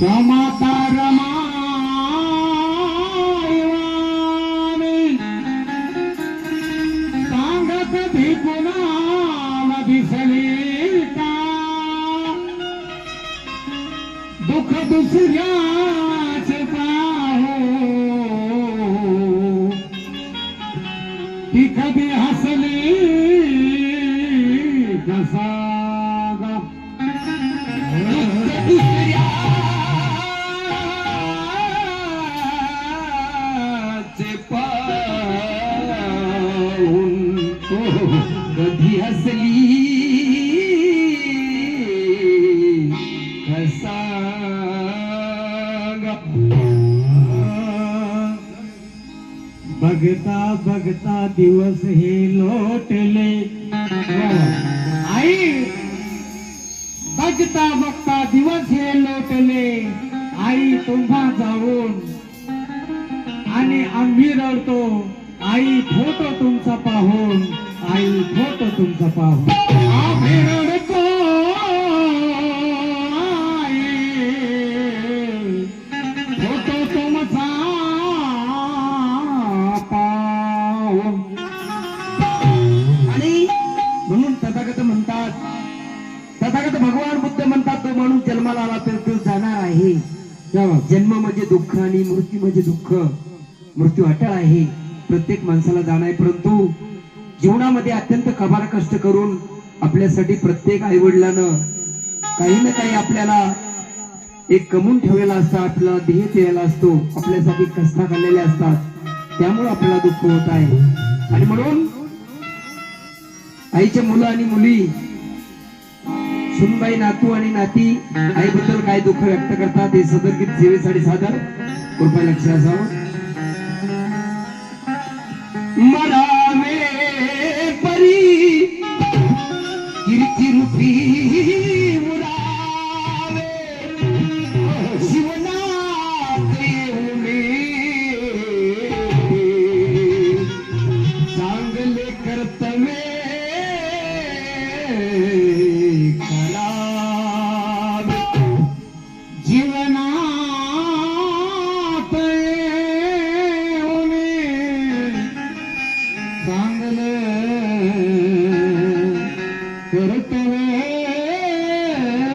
रमाता रमायवानी सांगत भिकुणाला दिसली का दुःख दुसऱ्याचे पाहो ती कधी हसली कसा कधी हसली कसा बघता बघता दिवस हे लोटले आई बघता बघता दिवस हे लोटले आई तुम्हा जाऊन आणि आम्ही रडतो आई फोटो तुमचा पाहून आई फोटो तुमचा पाहून आम्ही रडतो आई फोटो तुमचा पाहून. आणि म्हणून तथागत म्हणतात, तथागत भगवान बुद्ध म्हणतात तो माणूस जन्माला आला तर तो जाणार आहे. जन्म म्हणजे दुःख आणि मृत्यू म्हणजे दुःख. मृत्यू अटळ आहे, प्रत्येक माणसाला जाणार आहे. परंतु जीवनामध्ये अत्यंत कबाड कष्ट करून आपल्यासाठी प्रत्येक आईवडिलानं काही ना काही आपल्याला एक कमवून ठेवलेला असतं, आपला ध्येय दिलेला असतो, आपल्यासाठी कष्ट काढलेले असतात. त्यामुळे आपल्याला दुःख होत आहे. आणि म्हणून आईच्या मुलं आणि मुली, सुनबाई, नातू आणि नाती आईबद्दल काय दुःख व्यक्त करतात हे सदर गीत सेवेसाठी सादर. कृपया लक्ष असावं. मरावे परी कीर्ती रूपी